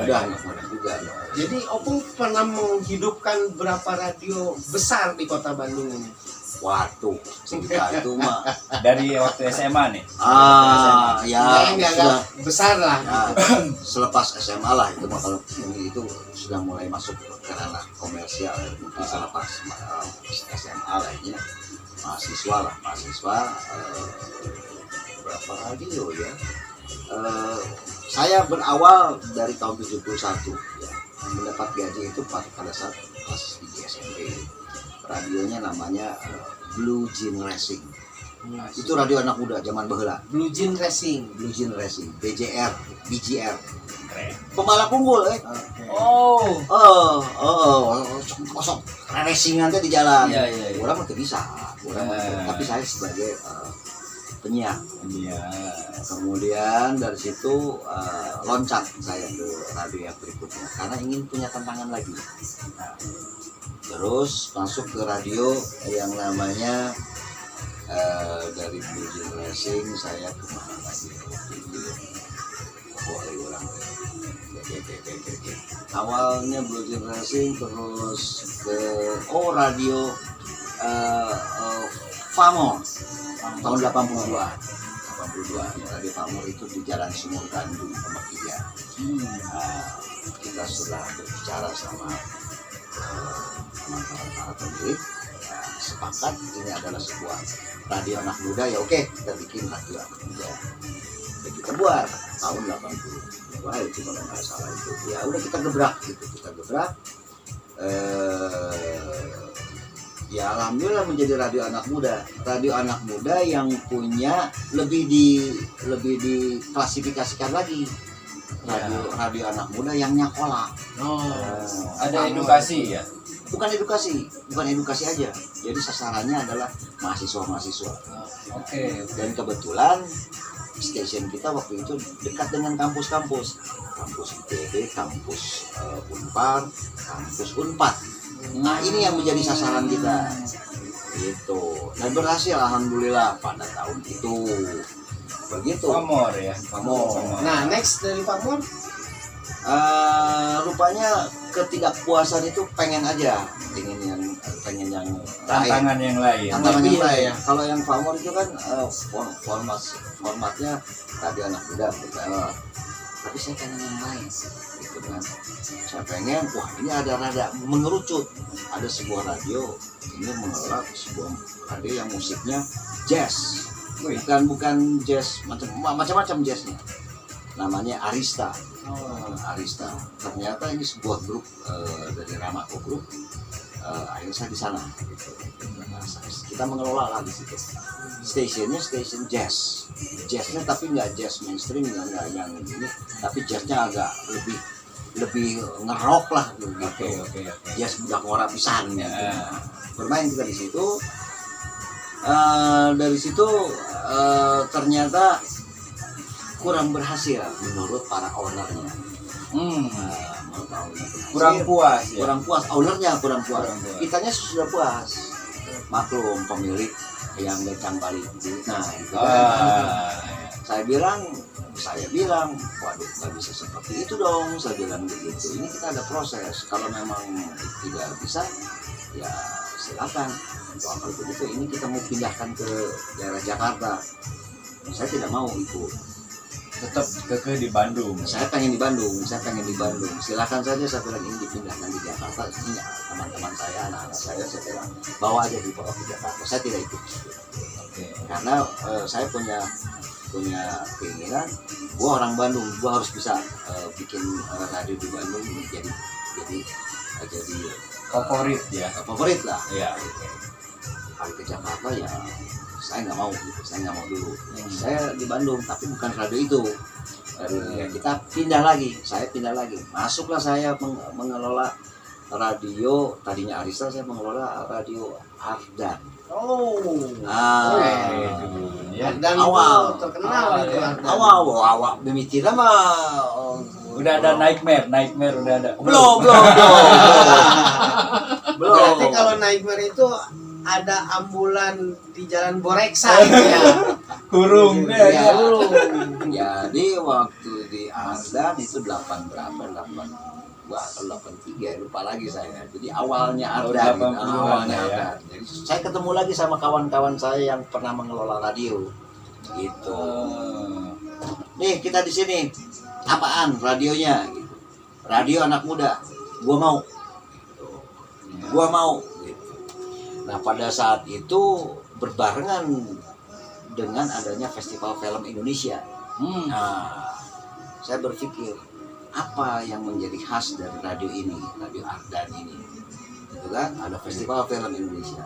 Udah anak muda juga. Jadi Opung pernah menghidupkan berapa radio besar di kota Bandung ini? Waduh, cerita itu mah Dari waktu SMA nih. ya Enggak sudah besar lah. ya, selepas SMA lah itu mah kalau ini itu sudah mulai masuk ke ranah komersial ya. Mungkin selepas SMA lah ini mahasiswa berapa radio ya. Saya berawal dari tahun 71 ya, mendapat gaji itu pada saat kelas 3 SMP. Radionya namanya Blue Jean Racing. Itu radio anak muda zaman baheula. Blue Jean Racing. BJR. Pembalap unggul kosong racingan teh di jalan. Iya. Orang mah teu bisa. Tapi saya sebagai penyiar. Kemudian dari situ loncat saya ke radio yang berikutnya karena ingin punya tantangan lagi. Terus masuk ke radio yang namanya dari Blue Jean Racing saya kemana lagi boleh ulang. Awalnya Blue Jean Racing terus ke radio Famor tahun 82 radio Famor itu di Jalan Sumur Bandung nomor 3. Kita sudah berbicara sama teman-teman para pemilik, sepakat ini adalah sebuah radio anak muda ya, oke kita bikin radio anak muda. Ya, kita buat tahun 82 itu kalau nggak salah itu ya udah kita gebrak ya alhamdulillah menjadi radio anak muda yang punya lebih diklasifikasikan lagi radio anak muda yang nyakola. Ada edukasi ya? Bukan edukasi aja. Jadi sasarannya adalah mahasiswa. Oke. Dan kebetulan stasiun kita waktu itu dekat dengan kampus-kampus ITB, kampus Unpar, kampus Unpad. Nah ini yang menjadi sasaran kita. Gitu. Dan berhasil alhamdulillah pada tahun itu. Begitu. Famor ya. Nah, next dari Famor? Rupanya ketidakpuasan itu pengen yang tantangan yang lain. Ya. Kalau yang Famor itu kan formatnya radio anak muda, tapi saya pengen yang lain gitu kan. Saya pengen ini ada mengerucut, ada sebuah radio ini mengelola sebuah radio yang musiknya jazz. Bukan jazz macam-macam jazznya. Namanya Arista. Ternyata ini sebuah grup dari Ramako Group. Akhirnya saya di sana. Gitu. Kita mengelola lah di situ. Stasiunnya stasiun jazz. Jazznya tapi nggak jazz mainstream, nggak yang ini, tapi jazznya agak lebih ngerok lah gitu. Oke. Jazz budak ora pisan gitu. Bermain kita di situ. Dari situ ternyata kurang berhasil menurut para ownernya. Kurang puas. Ownernya kurang puas. Kitanya sudah puas. Maklum pemilik yang ngecang balik duit. Nah, itu Saya bilang, waduh nggak bisa seperti itu dong. Saya bilang begitu. Ini kita ada proses. Kalau memang tidak bisa, ya silakan. Kalau begitu, ini kita mau pindahkan ke daerah Jakarta. Saya tidak mau ikut. Tetap kekeh di Bandung. Saya pengen di Bandung. Silakan saja, saya bilang ini dipindahkan di Jakarta. Ini teman-teman saya, anak-anak saya bilang bawa aja di Jakarta. Saya tidak ikut. Karena saya punya keinginan, gua orang Bandung, gua harus bisa bikin radio di Bandung jadi favorit lah. Iya. Kalau ke Jakarta ya saya nggak mau dulu. Saya di Bandung tapi bukan radio itu. Ya, kita saya pindah lagi. Masuklah saya mengelola radio, tadinya Arista, saya mengelola radio Ardan. Dan awal terkenal itu. Awal pemikiran mah udah ada nightmare udah ada. Belum. Berarti kalau nightmare itu ada ambulan di Jalan Boreksa gitu ya. Kurung. Jadi waktu di Ardan itu 8 berapa, 82 atau 83, lupa lagi saya. Jadi awalnya Ardan, 80-an awalnya ya. Ardan. Jadi saya ketemu lagi sama kawan-kawan saya yang pernah mengelola radio. Gitu. Nih kita di sini, apaan radionya? Gitu. Radio anak muda, gua mau. Gitu. Gua mau. Gitu. Nah pada saat itu berbarengan dengan adanya Festival Film Indonesia. Nah, saya berpikir apa yang menjadi khas dari radio ini, radio Ardan ini, itu kan ada Festival Film Indonesia.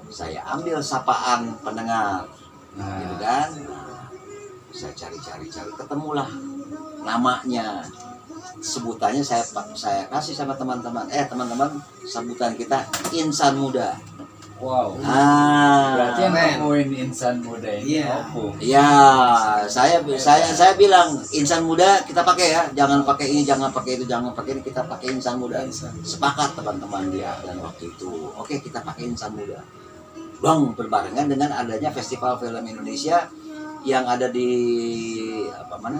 Saya ambil sapaan pendengar, gitu kan. Nah, saya cari, ketemulah namanya, sebutannya saya kasih sama teman-teman. Teman-teman, sebutan kita Insan Muda. Wow. Ah, Berarti yang men. nemuin insan muda ini Iya. Opung. ya, saya bilang Insan Muda kita pakai ya, jangan pakai ini, jangan pakai itu, jangan pakai ini, kita pakai Insan Muda. Sepakat teman-teman dia dan waktu itu, oke kita pakai Insan Muda. Bang, berbarengan dengan adanya Festival Film Indonesia yang ada di apa mana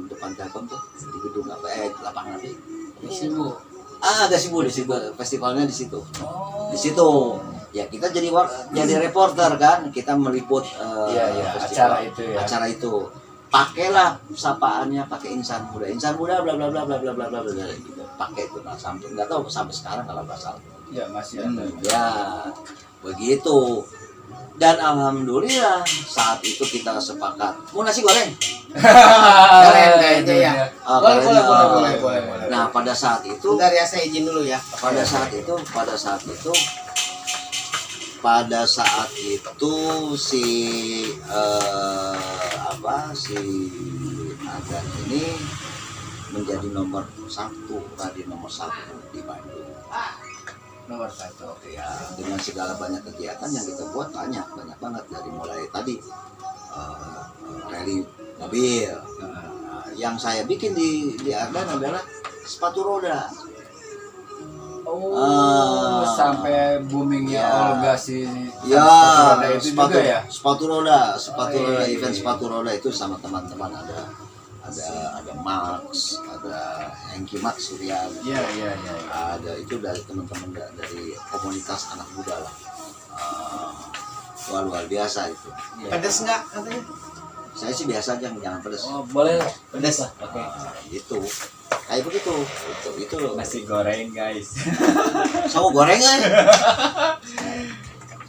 depan Telkom tuh, di gedung apa lapangan apa? Gasibu di situ, festivalnya di situ. Di situ. Ya kita jadi reporter kan, kita meliput acara itu ya. Acara itu. Pakailah sapaannya pakai Insan Muda. Insan Muda bla bla bla bla bla bla bla bla gitu. Pakai itu nah, sampai enggak tahu sampai sekarang kalau enggak salah. Ya masih ada. Ya. Begitu. Dan alhamdulillah saat itu kita sepakat. Mau nasi goreng? Keren kayaknya ya. Boleh. Boleh. Nah, pada saat itu Bentar ya, saya izin dulu ya. pada saat itu si Agan ini menjadi nomor 1, radio nomor 1 di Bandung. Nomor 1. Ya, dengan segala banyak kegiatan yang kita buat banyak banget dari mulai tadi rally mobil. Nah, yang saya bikin di Ardan adalah sepatu roda. Sampai boomingnya Ya. Olga si Ya, roda itu sepatu, juga ya. sepatu roda, iya. event sepatu roda itu sama teman-teman ada Max, ada Hengki Max Suryan, Iya. ada itu dari teman-teman dari komunitas anak muda lah. Luar biasa itu. Pedes nggak katanya? Saya sih biasa aja, jangan pedas. Oh, boleh. Pedes lah. Oke. Gitu. Kayak begitu. Itu loh. Nasi goreng, guys. Sama gorengan.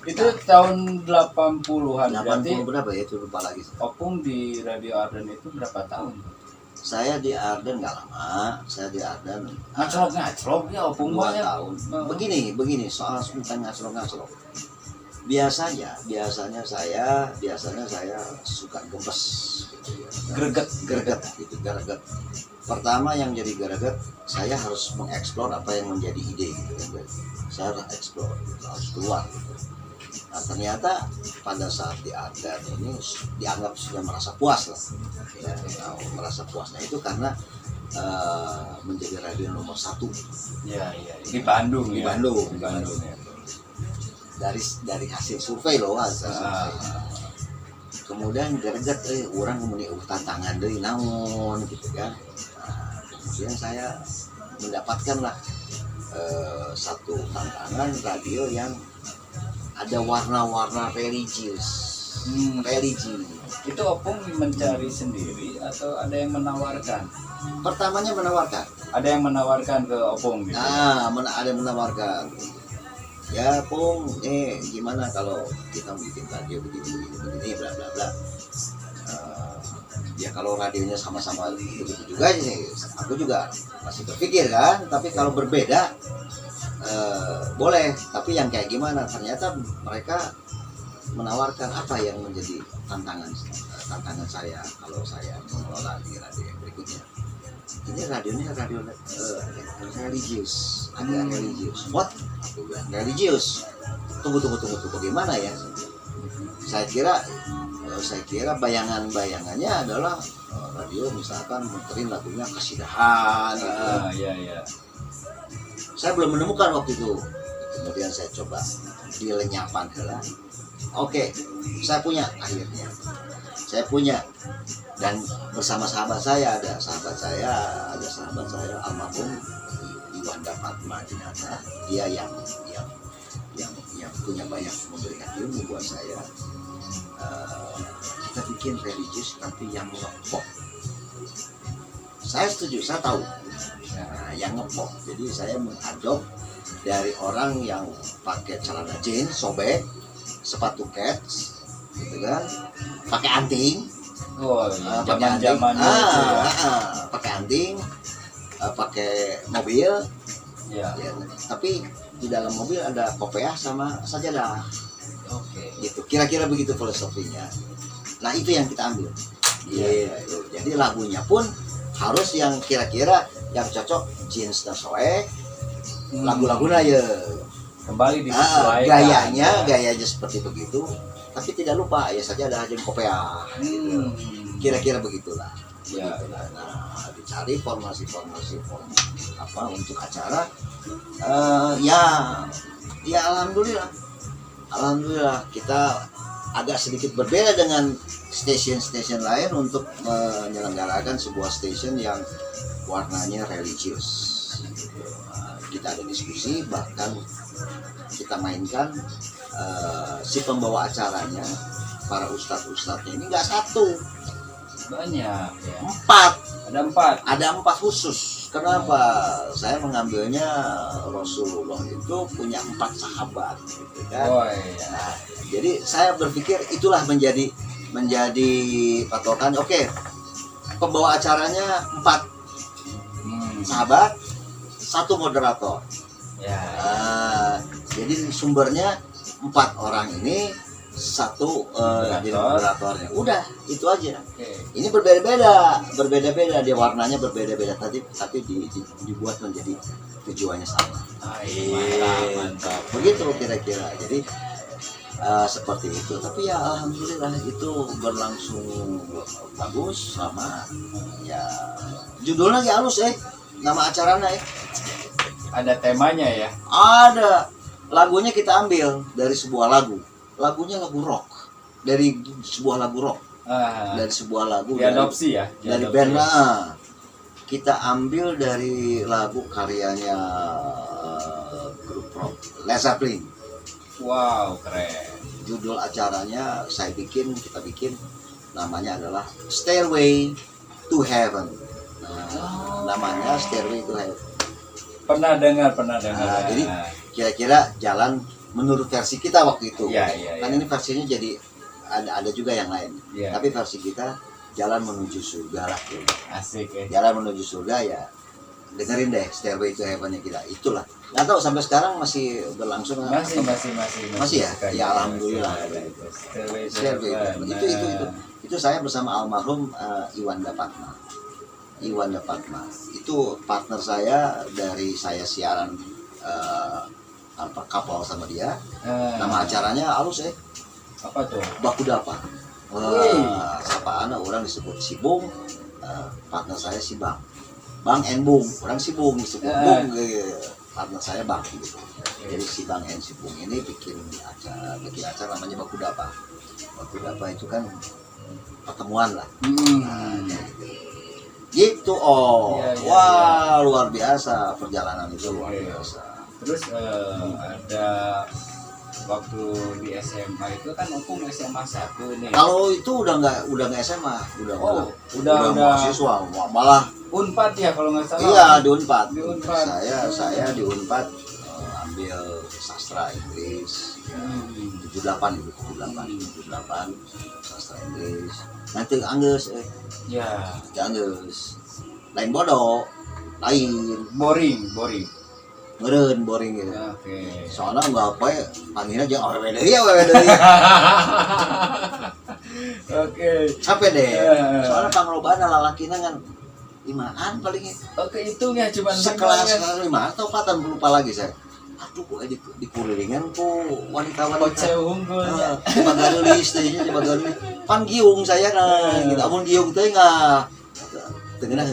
Itu tahun 80-an. 80 Berarti berapa ya itu lupa lagi. Opung di Radio Ardan itu berapa tahun? Saya di Ardan nggak lama. Saya di Ardan Ngacrok ya Opung 2 mah ya. tahun. Begini soal bukan ngacrok. Biasanya saya suka gemes gitu ya. Greget gitu, greget. Pertama yang jadi greget, saya harus mengeksplor apa yang menjadi ide gitu kan. Saya harus eksplor, harus keluar gitu. Nah, ternyata pada saat di Ardan ini dianggap sudah merasa puas lah. Ya, merasa puasnya itu karena menjadi radio nomor 1 Iya. Di Bandung di ya. Bandung. Di Bandung ya. Dari hasil survei loh, hasil survei. Kemudian greget orang kemudian tantangan dari naon gitu kan. Nah, kemudian saya mendapatkan lah satu tantangan radio yang ada warna-warna religius. Religi. Itu Opung mencari sendiri atau ada yang menawarkan? Pertamanya menawarkan. Ada yang menawarkan ke Opung gitu. Nah, ada yang menawarkan. Ya, Pung, gimana kalau kita bikin radio begini, bla bla bla. Ya kalau radionya sama-sama begitu juga sih, aku juga masih berpikir kan. Tapi kalau berbeda, boleh. Tapi yang kayak gimana? Ternyata mereka menawarkan apa yang menjadi tantangan saya kalau saya mengelola di radio yang berikutnya. Ini radionya radio religius, agak religius. What? Aku bilang religius. Tunggu, bagaimana ya? Saya kira bayangannya adalah radio misalkan muterin lagunya kasidahan. Iya. Saya belum menemukan waktu itu. Kemudian saya coba dilenyapan lah. Oke, saya punya akhirnya. Saya punya Dan bersama sahabat saya ada sahabat saya almarhum Iwanda Fatma Dinata. Dia yang punya banyak memberikan ilmu buat saya. Kita bikin religius tapi yang ngepop. Saya setuju, saya tahu. Nah, yang ngepop. Jadi saya mengadop dari orang yang pakai celana jeans sobek, sepatu kets, gitu kan, pakai anting. Oh, Pakai anting, zaman-zamannya itu ya. pakai anting, pakai mobil, Ya. ya, tapi di dalam mobil ada kopiah sama sajadah, Oke. gitu. Kira-kira begitu filosofinya. Nah itu yang kita ambil. Iya. Jadi lagunya pun harus yang kira-kira yang cocok jeans dan soek, lagu-lagunya ya. Kembali disesuaikan. Gayanya seperti begitu. Tapi tidak lupa ya saja ada aja kopiah. Kira-kira begitulah. Ya. Begitulah. Nah, dicari formasi apa untuk acara. Ya alhamdulillah kita agak sedikit berbeda dengan stasiun-stasiun lain untuk menyelenggarakan sebuah stasiun yang warnanya religius. Kita ada diskusi, bahkan kita mainkan si pembawa acaranya, para ustadz-ustadznya ini nggak satu, Banyak ya. 4. Ada 4. Khusus. Kenapa? Saya mengambilnya Rasulullah itu punya 4 sahabat, gitu kan? Oh iya. Nah, jadi saya berpikir itulah menjadi patokan. Oke, pembawa acaranya 4 sahabat, 1 moderator. Ya. Jadi sumbernya 4 orang ini, 1 jadi moderatornya. Udah, itu aja. Oke. Ini berbeda-beda, dia warnanya berbeda-beda tapi dibuat menjadi tujuannya sama. Mantap. Begitu kira-kira. Jadi seperti itu. Tapi ya alhamdulillah itu berlangsung bagus, sama ya judulnya lagi halus nama acaranya Ada temanya ya. ada lagunya, kita ambil dari sebuah lagunya lagu rock, dari sebuah lagu rock, dari sebuah lagu Diadopsi ya. dari Diadopsi. band kita ambil dari lagu karyanya grup rock Led Zeppelin. Wow, keren. Judul acaranya kita bikin namanya adalah Stairway to Heaven. Namanya Stairway to Heaven. Pernah dengar. Jadi kira-kira jalan menurut versi kita waktu itu. Iya. Kan ini versinya jadi ada juga yang lain. Iya. Tapi versi kita jalan menuju surga lah. Gitu. Asik ya. Jalan menuju surga ya. Dengerin deh Stairway to Heaven-nya kita. Itulah. Nggak tahu sampai sekarang masih berlangsung. Masih ya? Ya alhamdulillah. Stairway to Heaven. Itu saya bersama almarhum Iwanda Fatma. Itu partner saya dari saya siaran kapal sama dia. Nama acaranya halus Apa tuh? Baku Dapa. Siapa anak orang disebut si Bung, partner saya si Bang and Bung, orang si Bung disebut Bung, partner saya Bang gitu. Jadi si Bang and si Bung ini bikin acara namanya Baku Dapa. Baku Dapa itu kan pertemuan lah. Gitu. Wah luar biasa perjalanan itu, luar biasa. Terus ada waktu di SMA itu kan Opung SMA 1 nih. Kalau itu udah nggak SMA, udah mahasiswa, malah Unpad ya kalau nggak salah. iya di Unpad. Di Unpad. Saya di Unpad ambil sastra Inggris. 78 sastra Inggris. Nanti Anggus Ya. Anggus. Lain bodoh, lain Boring. meren boring gitu. Oke. Soalnya nggak apa ya, panggilnya jangan awewe deui. Oke. Capek deh. Soalnya panglobana lalakina kan 5-an palingnya. Oke, hitungnya cuma Sekelas 5 atau 4-an lupa lagi saya. Aduh, kok di kurilingan kok wanita-wanita. Koceu unggulnya. Coba garulis teh nya, coba garulis. Pan giung saya kan, gitu. Amun giung teh enggak. Tengena